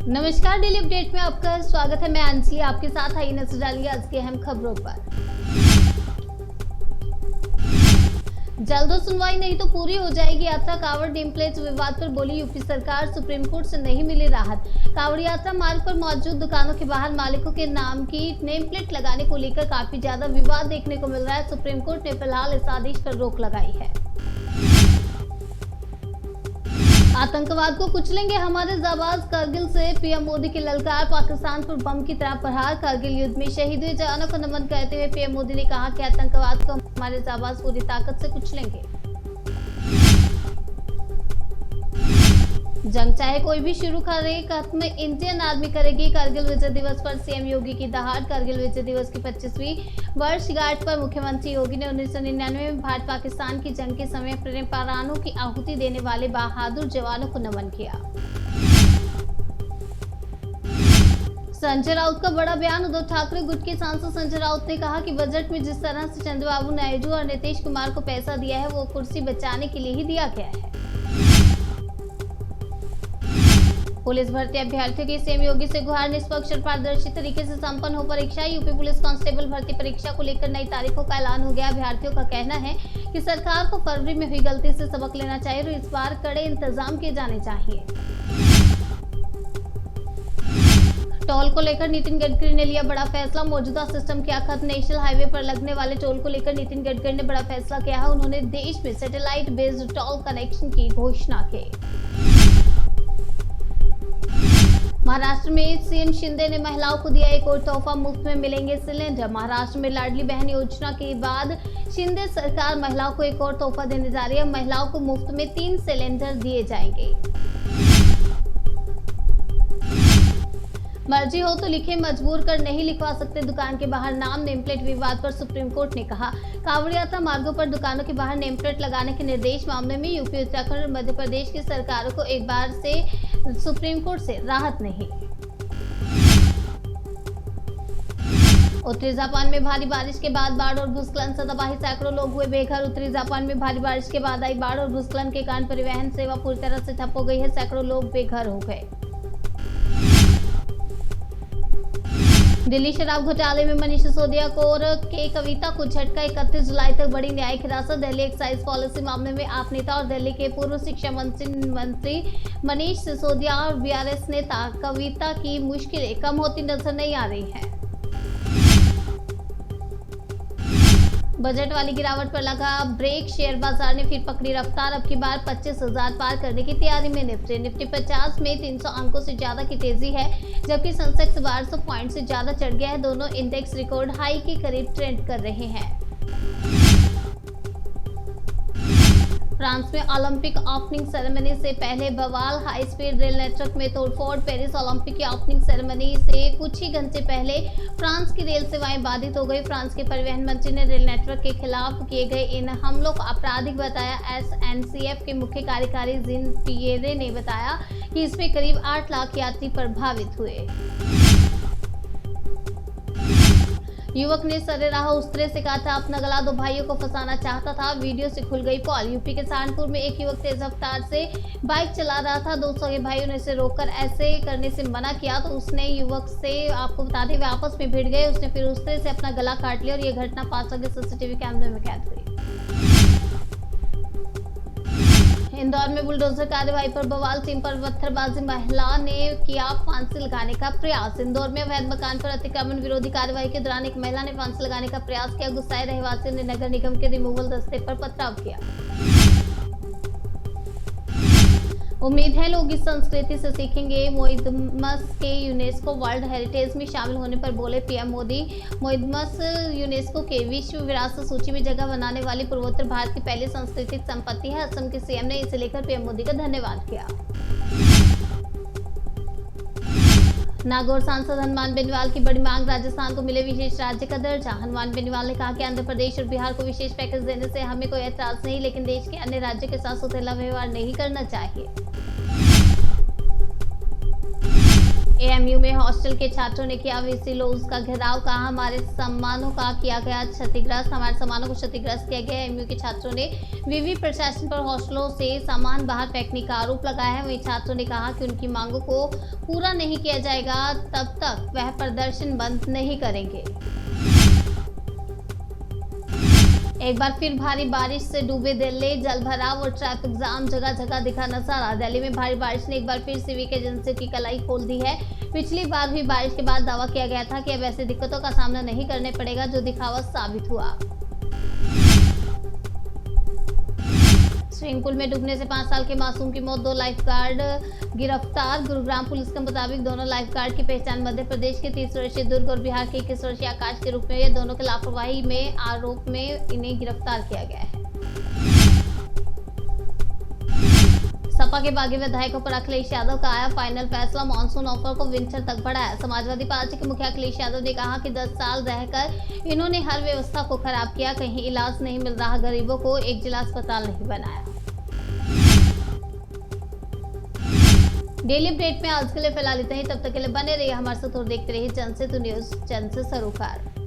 नमस्कार, daily update में आपका स्वागत है। मैं अंजलि आपके साथ। आई नजर डालिए आज की अहम खबरों पर। जल्द सुनवाई नहीं तो पूरी हो जाएगी यात्रा। कांवड़ नेम प्लेट विवाद पर बोली यूपी सरकार, सुप्रीम कोर्ट से नहीं मिली राहत। कांवड़ यात्रा मार्ग पर मौजूद दुकानों के बाहर मालिकों के नाम की नेम प्लेट लगाने को लेकर काफी ज्यादा विवाद देखने को मिल रहा है। सुप्रीम कोर्ट ने फिलहाल इस आदेश पर रोक लगाई है। आतंकवाद को कुचलेंगे हमारे जाबाज, करगिल से पीएम मोदी की ललकार। पाकिस्तान पर बम की तरह प्रहार। करगिल युद्ध में शहीद हुए जवानों को नमन करते हुए पीएम मोदी ने कहा कि आतंकवाद को हमारे जाबाज पूरी ताकत से कुचलेंगे। जंग चाहे कोई भी शुरू करे, खत्म इंडियन आर्मी करेगी। करगिल विजय दिवस पर सीएम योगी की दहाड़। करगिल विजय दिवस की 25वीं वर्षगांठ पर मुख्यमंत्री योगी ने 1999 में भारत पाकिस्तान की जंग के समय अपने प्राणों की आहुति देने वाले बहादुर जवानों को नमन किया। संजय राउत का बड़ा बयान। उद्धव ठाकरे गुट के सांसद संजय राउत ने कहा कि बजट में जिस तरह से चंद्रबाबू नायडू और नीतीश कुमार को पैसा दिया है वो कुर्सी बचाने के लिए ही दिया गया है। पुलिस भर्ती अभ्यर्थियों की सीएम योगी से गुहार। निष्पक्ष और पारदर्शी तरीके से संपन्न हो परीक्षा। यूपी पुलिस कांस्टेबल भर्ती परीक्षा को लेकर नई तारीखों का ऐलान हो गया। अभ्यर्थियों का कहना है कि सरकार को फरवरी में हुई गलती से सबक लेना चाहिए और इस बार कड़े इंतजाम किए जाने चाहिए। टोल को लेकर नितिन गडकरी ने लिया बड़ा फैसला। मौजूदा सिस्टम किया खत्म। नेशनल हाईवे पर लगने वाले टोल को लेकर नितिन गडकरी ने बड़ा फैसला किया है। उन्होंने देश में सैटेलाइट बेस्ड टोल कनेक्शन की घोषणा की। महाराष्ट्र में सीएम शिंदे ने महिलाओं को दिया एक और तोहफा, मुफ्त में मिलेंगे सिलेंडर। महाराष्ट्र में लाडली बहन योजना के बाद शिंदे सरकार महिलाओं को एक और तोहफा देने जा रही है। महिलाओं को मुफ्त में 3 सिलेंडर दिए जाएंगे। मर्जी हो तो लिखे, मजबूर कर नहीं लिखवा सकते दुकान के बाहर नाम। नेम प्लेट विवाद पर सुप्रीम कोर्ट ने कहा, कांवड़ यात्रा मार्गों पर दुकानों के बाहर नेम प्लेट लगाने के निर्देश मामले में यूपी, उत्तराखंड और मध्य प्रदेश की सरकारों को एक बार से सुप्रीम कोर्ट से राहत नहीं। उत्तरी जापान में भारी बारिश के बाद बाढ़ और भूस्खलन से तबाही। सैकड़ों लोग हुए बेघर। उत्तरी जापान में भारी बारिश के बाद आई बाढ़ और भूस्खलन के कारण परिवहन सेवा पूरी तरह से ठप हो गई है। सैकड़ों लोग बेघर हो गए। दिल्ली शराब घोटाले में मनीष सिसोदिया के कविता को झटका। 31 जुलाई तक बड़ी न्यायिक हिरासत। दिल्ली एक्साइज पॉलिसी मामले में आप नेता और दिल्ली के पूर्व शिक्षा मंत्री मनीष सिसोदिया और बीआरएस नेता कविता की मुश्किलें कम होती नजर नहीं आ रही हैं। बजट वाली गिरावट पर लगा ब्रेक। शेयर बाजार ने फिर पकड़ी रफ्तार। अब की बार 25,000 पार करने की तैयारी में निफ्टी 50 में 300 अंकों से ज्यादा की तेजी है, जबकि सेंसेक्स 1200 पॉइंट से ज्यादा चढ़ गया है। दोनों इंडेक्स रिकॉर्ड हाई के करीब ट्रेंड कर रहे हैं। फ्रांस में ओलंपिक ओपनिंग सेरेमनी से पहले बवाल। हाई स्पीड रेल नेटवर्क में तोड़फोड़। पेरिस ओलंपिक की ओपनिंग सेरेमनी से कुछ ही घंटे पहले फ्रांस की रेल सेवाएं बाधित हो गई। फ्रांस के परिवहन मंत्री ने रेल नेटवर्क के खिलाफ किए गए इन हमलों को आपराधिक बताया। एसएनसीएफ के मुख्य कार्यकारी जीन पियरे ने बताया कि इसमें करीब 8 लाख यात्री प्रभावित हुए। युवक ने सरेराह उस्तरे से कहा था अपना गला 2 भाइयों को फंसाना चाहता था। वीडियो से खुल गई पोल। यूपी के सहारनपुर में एक युवक तेज रफ्तार से बाइक चला रहा था। 2 सगे भाइयों ने उसे रोककर ऐसे करने से मना किया तो उसने युवक से, आपको बता दें, वे आपस में भिड़ गए। उसने फिर उस्तरे से अपना गला काट लिया और यह घटना पास के सीसीटीवी कैमरे में कैद हुई। इंदौर में बुलडोजर कार्रवाई पर बवाल। टीम पर पत्थरबाजी। महिला ने किया फांसी लगाने का प्रयास। इंदौर में अवैध मकान पर अतिक्रमण विरोधी कार्रवाई के दौरान एक महिला ने फांसी लगाने का प्रयास किया। गुस्साए रहवासियों ने नगर निगम के रिमूवल दस्ते पर पथराव किया। उम्मीद है लोग इस संस्कृति से सीखेंगे। मोइदमस के यूनेस्को वर्ल्ड हेरिटेज में शामिल होने पर बोले पीएम मोदी। मोइदमस यूनेस्को के विश्व विरासत सूची में जगह बनाने वाली पूर्वोत्तर भारत की पहली सांस्कृतिक संपत्ति है। असम के सीएम ने इसे लेकर पीएम मोदी का धन्यवाद किया। नागौर सांसद हनुमान बेनीवाल की बड़ी मांग। राजस्थान को मिले विशेष राज्य का दर्जा। हनुमान बेनीवाल ने कहा कि आंध्र प्रदेश और बिहार को विशेष पैकेज देने से हमें कोई ऐतराज नहीं, लेकिन देश के अन्य राज्यों के साथ सौतेला व्यवहार नहीं करना चाहिए। एएमयू में हॉस्टल के छात्रों ने किया वीसी लोज का घेराव, कहा हमारे सम्मानों का किया गया क्षतिग्रस्त, हमारे सम्मानों को क्षतिग्रस्त किया गया। एएमयू के छात्रों ने विवि प्रशासन पर हॉस्टलों से सामान बाहर फेंकने का आरोप लगाया है। वहीं छात्रों ने कहा कि उनकी मांगों को पूरा नहीं किया जाएगा तब तक वह प्रदर्शन बंद नहीं करेंगे। एक बार फिर भारी बारिश से डूबे दिल्ली, जलभराव और ट्रैफिक जाम जगह जगह दिखा नजारा। दिल्ली में भारी बारिश ने एक बार फिर सिविक एजेंसी की कलाई खोल दी है। पिछली बार हुई बारिश के बाद दावा किया गया था कि अब ऐसी दिक्कतों का सामना नहीं करने पड़ेगा, जो दिखावा साबित हुआ। स्विमिंग पूल में डूबने से 5 साल के मासूम की मौत, 2 लाइफगार्ड गिरफ्तार। गुरुग्राम पुलिस के मुताबिक दोनों लाइफगार्ड की पहचान मध्य प्रदेश के 30 वर्षीय दुर्ग और बिहार के 21 वर्षीय आकाश के रूप में हुई। दोनों के लापरवाही में आरोप में इन्हें गिरफ्तार किया गया है। सपा के बागी विधायकों पर अखिलेश यादव का आया फाइनल फैसला, मानसून ऑफर को विंटर तक बढ़ाया। समाजवादी पार्टी के मुखिया अखिलेश यादव ने कहा कि 10 साल रहकर इन्होंने हर व्यवस्था को खराब किया, कहीं इलाज नहीं मिल रहा, गरीबों को एक जिला अस्पताल नहीं बनाया। डेली अपडेट में आज के लिए फिलहाल इतना ही। तब तक के लिए बने रहिए हमारे साथ और देखते रहिए जनसेतु न्यूज, जन से सरोकार।